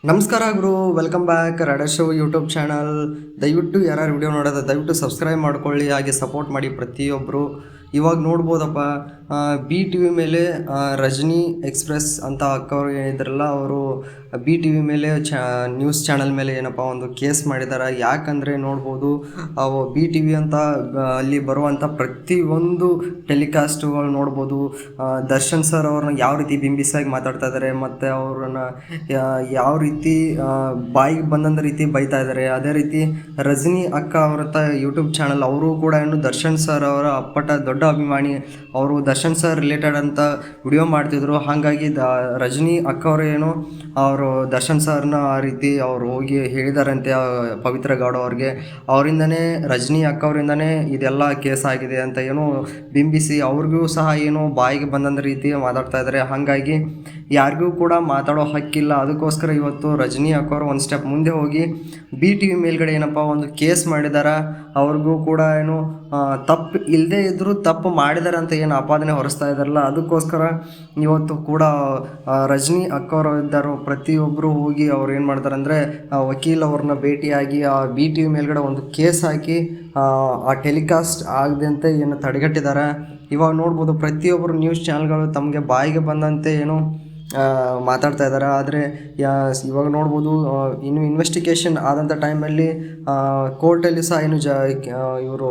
ನಮಸ್ಕಾರ ಗುರು, welcome back radar show YouTube channel. ದಯವಿಟ್ಟು ಯಾರು ವಿಡಿಯೋ ನೋಡೋದು ದಯವಿಟ್ಟು ಸಬ್ಸ್ಕ್ರೈಬ್ ಮಾಡ್ಕೊಳ್ಳಿ, ಹಾಗೆ ಸಪೋರ್ಟ್ ಮಾಡಿ ಪ್ರತಿಯೊಬ್ಬರು. ಇವಾಗ ನೋಡ್ಬೋದಪ್ಪ, ಬಿ ಟಿ ವಿ ಮೇಲೆ ರಜನಿ ಎಕ್ಸ್ಪ್ರೆಸ್ ಅಂತ ಅಕ್ಕವ್ರು ಏನಿದ್ರಲ್ಲ, ಅವರು ಬಿ ಟಿ ವಿ ಮೇಲೆ ನ್ಯೂಸ್ ಚಾನಲ್ ಮೇಲೆ ಏನಪ್ಪ ಒಂದು ಕೇಸ್ ಮಾಡಿದ್ದಾರೆ. ಯಾಕಂದರೆ ನೋಡ್ಬೋದು, ಅವು ಬಿ ಟಿ ವಿ ಅಂತ ಅಲ್ಲಿ ಬರುವಂಥ ಪ್ರತಿಯೊಂದು ಟೆಲಿಕಾಸ್ಟುಗಳು ನೋಡ್ಬೋದು. ದರ್ಶನ್ ಸರ್ ಅವ್ರನ್ನ ಯಾವ ರೀತಿ ಬಿಂಬಿಸಾಗಿ ಮಾತಾಡ್ತಾ ಇದ್ದಾರೆ, ಮತ್ತು ಅವ್ರನ್ನ ಯಾವ ರೀತಿ ಬಾಯಿಗೆ ಬಂದಂಥ ರೀತಿ ಬೈತಾ ಇದ್ದಾರೆ. ಅದೇ ರೀತಿ ರಜನಿ ಅಕ್ಕ ಅವರ ಯೂಟ್ಯೂಬ್ ಚಾನಲ್, ಅವರು ಕೂಡ ಏನು ದರ್ಶನ್ ಸರ್ ಅವರ ಅಪ್ಪಟ ದೊಡ್ಡ ಅಭಿಮಾನಿ. ಅವರು ದರ್ಶನ್ ಸರ್ ರಿಲೇಟೆಡ್ ಅಂತ ವಿಡಿಯೋ ಮಾಡ್ತಿದ್ರು. ಹಾಗಾಗಿ ರಜನಿ ಅಕ್ಕ ಅವರು ಏನು ಅವರು ದರ್ಶನ್ ಸರ್ನ ಆ ರೀತಿ ಅವರು ಹೋಗಿ ಹೇಳಿದಾರಂತೆ ಪವಿತ್ರ ಗೌಡ ಅವ್ರಿಗೆ. ಅವರಿಂದನೇ ರಜನಿ ಅಕ್ಕ ಅವರಿಂದನೇ ಇದೆಲ್ಲ ಕೇಸ್ ಆಗಿದೆ ಅಂತ ಏನೋ ಬಿಂಬಿಸಿ ಅವ್ರಿಗೂ ಸಹ ಏನೋ ಬಾಯಿಗೆ ಬಂದಂಥ ರೀತಿ ಮಾತಾಡ್ತಾ ಇದ್ದಾರೆ. ಹಾಗಾಗಿ ಯಾರಿಗೂ ಕೂಡ ಮಾತಾಡೋ ಹಕ್ಕಿಲ್ಲ. ಅದಕ್ಕೋಸ್ಕರ ಇವತ್ತು ರಜನಿ ಅಕ್ಕವರು ಒಂದು ಸ್ಟೆಪ್ ಮುಂದೆ ಹೋಗಿ ಬಿ ಟಿ ವಿ ಮೇಲ್ಗಡೆ ಏನಪ್ಪ ಒಂದು ಕೇಸ್ ಮಾಡಿದ್ದಾರೆ. ಅವ್ರಿಗೂ ಕೂಡ ಏನು ತಪ್ಪು ಇಲ್ಲದೇ ಇದ್ದರೂ ತಪ್ಪು ಮಾಡಿದ್ದಾರೆ ಅಂತ ಏನು ಆಪಾದನೆ ಹೊರಿಸ್ತಾ ಇದ್ದಾರಲ್ಲ, ಅದಕ್ಕೋಸ್ಕರ ಇವತ್ತು ಕೂಡ ರಜನಿ ಅಕ್ಕವರು ಇದ್ದರು ಪ್ರತಿಯೊಬ್ಬರು ಹೋಗಿ ಅವ್ರು ಏನು ಮಾಡ್ತಾರೆ ಅಂದರೆ ವಕೀಲ್ ಅವ್ರನ್ನ ಭೇಟಿಯಾಗಿ ಆ ಬಿ ಟಿ ವಿ ಮೇಲ್ಗಡೆ ಒಂದು ಕೇಸ್ ಹಾಕಿ ಆ ಟೆಲಿಕಾಸ್ಟ್ ಆಗದಂತೆ ಏನು ತಡೆಗಟ್ಟಿದ್ದಾರೆ. ಇವಾಗ ನೋಡ್ಬೋದು ಪ್ರತಿಯೊಬ್ಬರು ನ್ಯೂಸ್ ಚಾನಲ್ಗಳು ತಮಗೆ ಬಾಯಿಗೆ ಬಂದಂತೆ ಏನು ಮಾತಾಡ್ತಾ ಇದ್ದಾರೆ. ಆದರೆ ಇವಾಗ ನೋಡ್ಬೋದು, ಇನ್ನು ಇನ್ವೆಸ್ಟಿಗೇಷನ್ ಆದಂಥ ಟೈಮಲ್ಲಿ ಕೋರ್ಟಲ್ಲಿ ಸಹ ಏನು ಇವರು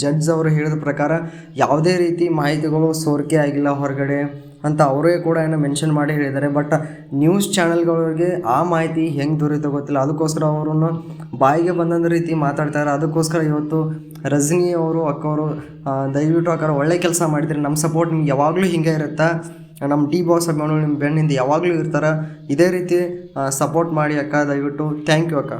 ಜಡ್ಜ್ ಅವರು ಹೇಳಿದ ಪ್ರಕಾರ ಯಾವುದೇ ರೀತಿ ಮಾಹಿತಿಗಳು ಸೋರಿಕೆ ಆಗಿಲ್ಲ ಹೊರಗಡೆ ಅಂತ ಅವರೇ ಕೂಡ ಏನೋ ಮೆನ್ಷನ್ ಮಾಡಿ ಹೇಳಿದ್ದಾರೆ. ಬಟ್ ನ್ಯೂಸ್ ಚಾನಲ್ಗಳಿಗೆ ಆ ಮಾಹಿತಿ ಹೆಂಗೆ ದೊರೀತೋ ಗೊತ್ತಿಲ್ಲ. ಅದಕ್ಕೋಸ್ಕರ ಅವರನ್ನು ಬಾಯಿಗೆ ಬಂದಂಥ ರೀತಿ ಮಾತಾಡ್ತಾರೆ. ಅದಕ್ಕೋಸ್ಕರ ಇವತ್ತು ರಜನಿ ಅವರು ಅಕ್ಕವರು ದಯವಿಟ್ಟು ಅಕ್ಕ ಒಳ್ಳೆ ಕೆಲಸ ಮಾಡಿದರೆ ನಮ್ಮ ಸಪೋರ್ಟ್ ನಿಮ್ಗೆ ಯಾವಾಗಲೂ ಹಿಂಗೆ ಇರುತ್ತೆ. ನಮ್ಮ ಡಿ ಬಾಸ್ ಅಭಿಮಾನಿಗಳು ನಿಮ್ಮ ಬೆನ್ನಿಂದ ಯಾವಾಗಲೂ ಇರ್ತಾರೆ. ಇದೇ ರೀತಿ ಸಪೋರ್ಟ್ ಮಾಡಿ ಅಕ್ಕ, ದಯವಿಟ್ಟು. ಥ್ಯಾಂಕ್ ಯು ಅಕ್ಕ.